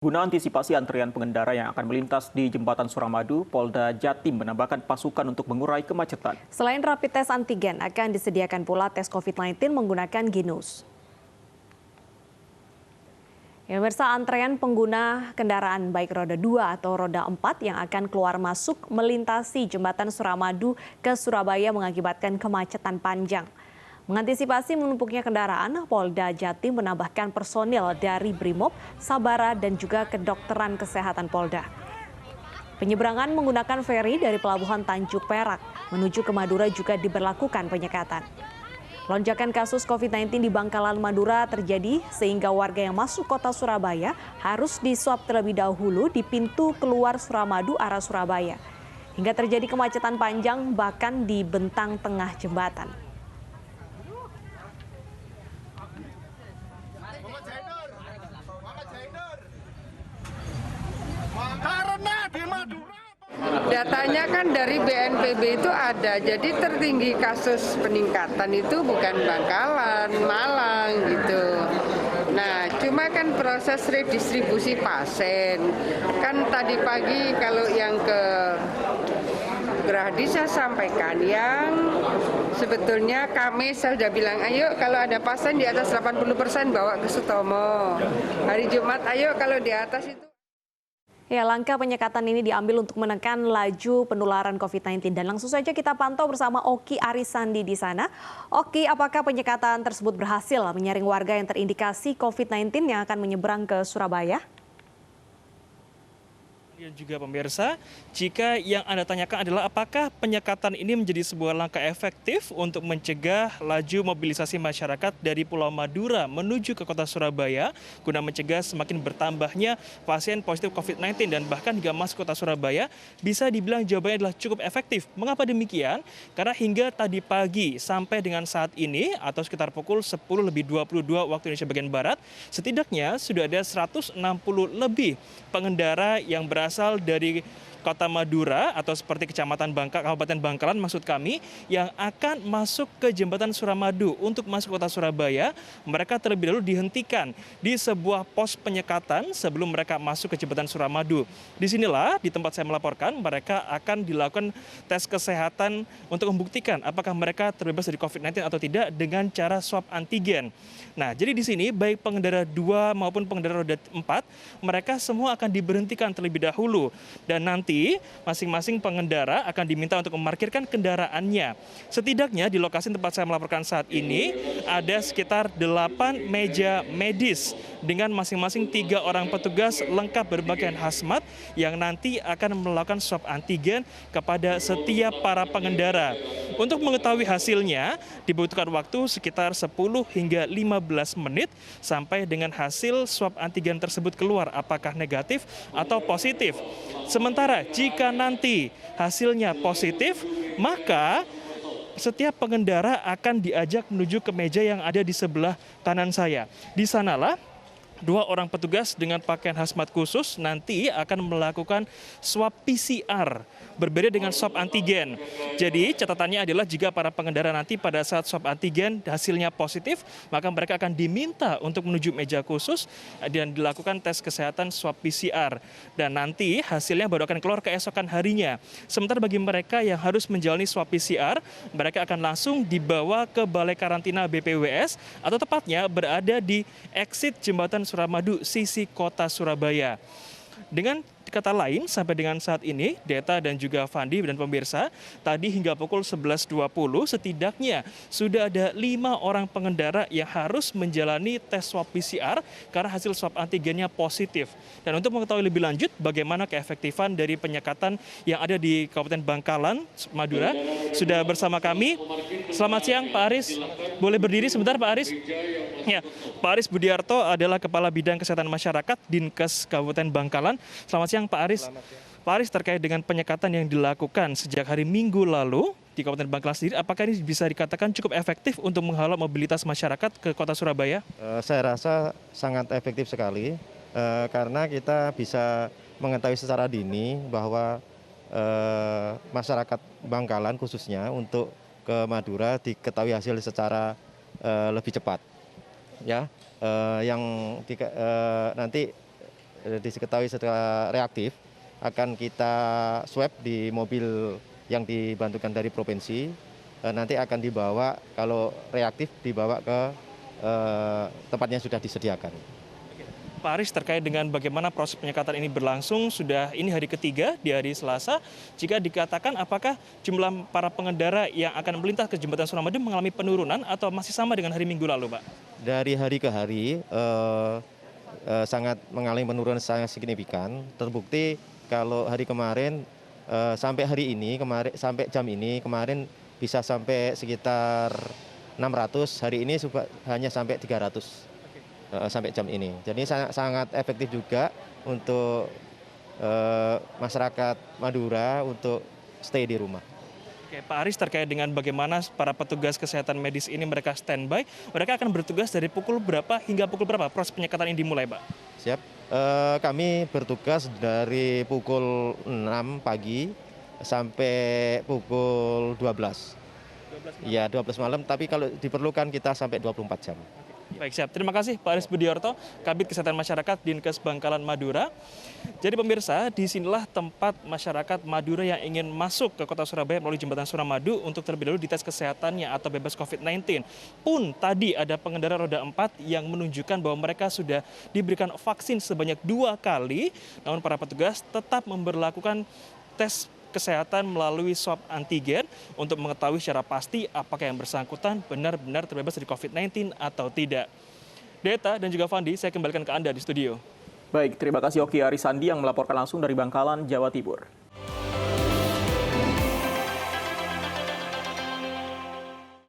Guna antisipasi antrian pengendara yang akan melintas di Jembatan Suramadu, Polda Jatim menambahkan pasukan untuk mengurai kemacetan. Selain rapid test antigen, akan disediakan pula tes COVID-19 menggunakan Ginus. Pemirsa, antrean pengguna kendaraan baik roda 2 atau roda 4 yang akan keluar masuk melintasi Jembatan Suramadu ke Surabaya mengakibatkan kemacetan panjang. Mengantisipasi menumpuknya kendaraan, Polda Jatim menambahkan personil dari Brimob, Sabara, dan juga kedokteran kesehatan Polda. Penyeberangan menggunakan feri dari Pelabuhan Tanjung Perak menuju ke Madura juga diberlakukan penyekatan. Lonjakan kasus COVID-19 di Bangkalan, Madura terjadi sehingga warga yang masuk kota Surabaya harus diswab terlebih dahulu di pintu keluar Suramadu arah Surabaya. Hingga terjadi kemacetan panjang bahkan di bentang tengah jembatan. Datanya kan dari BNPB itu ada, jadi tertinggi kasus peningkatan itu bukan Bangkalan, Malang gitu. Nah, cuma kan proses redistribusi pasien. Kan tadi pagi kalau yang ke Gerahadi saya sampaikan yang sebetulnya saya sudah bilang, ayo kalau ada pasien di atas 80% bawa ke Sutomo. Hari Jumat, ayo kalau di atas itu. Ya, langkah penyekatan ini diambil untuk menekan laju penularan COVID-19. Dan langsung saja kita pantau bersama Oki Arisandi di sana. Oki, apakah penyekatan tersebut berhasil menyaring warga yang terindikasi COVID-19 yang akan menyeberang ke Surabaya? Dan juga pemirsa, jika yang Anda tanyakan adalah apakah penyekatan ini menjadi sebuah langkah efektif untuk mencegah laju mobilisasi masyarakat dari Pulau Madura menuju ke kota Surabaya guna mencegah semakin bertambahnya pasien positif COVID-19 dan bahkan hingga masuk kota Surabaya, bisa dibilang jawabannya adalah cukup efektif. Mengapa demikian? Karena hingga tadi pagi sampai dengan saat ini atau sekitar pukul 10:22 waktu Indonesia bagian Barat, setidaknya sudah ada 160 lebih pengendara yang berasal dari Kota Madura atau seperti Kabupaten Bangkalan maksud kami yang akan masuk ke Jembatan Suramadu untuk masuk kota Surabaya. Mereka terlebih dahulu dihentikan di sebuah pos penyekatan sebelum mereka masuk ke Jembatan Suramadu. Disinilah di tempat saya melaporkan mereka akan dilakukan tes kesehatan untuk membuktikan apakah mereka terbebas dari COVID-19 atau tidak dengan cara swab antigen. Nah, jadi di sini baik pengendara 2 maupun pengendara roda 4 mereka semua akan diberhentikan terlebih dahulu dan nanti masing-masing pengendara akan diminta untuk memarkirkan kendaraannya. Setidaknya di lokasi tempat saya melaporkan saat ini ada sekitar 8 meja medis dengan masing-masing 3 orang petugas lengkap berpakaian hazmat yang nanti akan melakukan swab antigen kepada setiap para pengendara. Untuk mengetahui hasilnya dibutuhkan waktu sekitar 10 hingga 15 menit sampai dengan hasil swab antigen tersebut keluar apakah negatif atau positif. Sementara jika nanti hasilnya positif, maka setiap pengendara akan diajak menuju ke meja yang ada di sebelah kanan saya. Di sanalah 2 orang petugas dengan pakaian hazmat khusus nanti akan melakukan swab PCR, berbeda dengan swab antigen. Jadi catatannya adalah jika para pengendara nanti pada saat swab antigen hasilnya positif, maka mereka akan diminta untuk menuju meja khusus dan dilakukan tes kesehatan swab PCR. Dan nanti hasilnya baru akan keluar keesokan harinya. Sementara bagi mereka yang harus menjalani swab PCR, mereka akan langsung dibawa ke Balai Karantina BPWS atau tepatnya berada di exit Jembatan Suramadu sisi kota Surabaya. Dengan kata lain, sampai dengan saat ini, Deta dan juga Fandi dan pemirsa, tadi hingga pukul 11.20 setidaknya sudah ada 5 orang pengendara yang harus menjalani tes swab PCR karena hasil swab antigennya positif. Dan untuk mengetahui lebih lanjut bagaimana keefektifan dari penyekatan yang ada di Kabupaten Bangkalan, Madura, sudah bersama kami. Selamat siang Pak Aris. Boleh berdiri sebentar Pak Aris? Ya, Pak Aris Budiarto adalah Kepala Bidang Kesehatan Masyarakat Dinkes Kabupaten Bangkalan. Selamat siang Pak Aris. Pak Aris, terkait dengan penyekatan yang dilakukan sejak hari Minggu lalu di Kabupaten Bangkalan sendiri, apakah ini bisa dikatakan cukup efektif untuk menghalau mobilitas masyarakat ke kota Surabaya? Saya rasa sangat efektif sekali karena kita bisa mengetahui secara dini bahwa masyarakat Bangkalan khususnya untuk ke Madura diketahui hasil secara lebih cepat. Ya, yang nanti diketahui setelah reaktif akan kita swab di mobil yang dibantukan dari provinsi. Nanti akan dibawa, kalau reaktif dibawa ke tempatnya sudah disediakan. Pak Aris, terkait dengan bagaimana proses penyekatan ini berlangsung, sudah ini hari ketiga di hari Selasa. Jika dikatakan apakah jumlah para pengendara yang akan melintas ke jembatan Suramadu mengalami penurunan atau masih sama dengan hari Minggu lalu, Pak? Dari hari ke hari sangat mengalami penurunan sangat signifikan. Terbukti kalau hari kemarin sampai hari ini, sampai jam ini kemarin bisa sampai sekitar 600, hari ini hanya sampai 300. Sampai jam ini. Jadi sangat efektif juga untuk masyarakat Madura untuk stay di rumah. Oke, Pak Aris, terkait dengan bagaimana para petugas kesehatan medis ini mereka standby, mereka akan bertugas dari pukul berapa hingga pukul berapa proses penyekatan ini dimulai, Pak? Siap. Kami bertugas dari pukul 6 pagi sampai pukul 12. 12 malam. Ya, 12 malam, tapi kalau diperlukan kita sampai 24 jam. Baik, siap. Terima kasih Pak Aris Budiarto, Kabid Kesehatan Masyarakat Dinkes Bangkalan Madura. Jadi pemirsa, disinilah tempat masyarakat Madura yang ingin masuk ke kota Surabaya melalui jembatan Suramadu untuk terlebih dahulu dites kesehatannya atau bebas COVID-19. Pun tadi ada pengendara roda 4 yang menunjukkan bahwa mereka sudah diberikan vaksin sebanyak 2 kali, namun para petugas tetap memberlakukan tes kesehatan melalui swab antigen untuk mengetahui secara pasti apakah yang bersangkutan benar-benar terbebas dari COVID-19 atau tidak. Deta dan juga Fandi, saya kembalikan ke Anda di studio. Baik, terima kasih Oki Arisandi yang melaporkan langsung dari Bangkalan, Jawa Timur.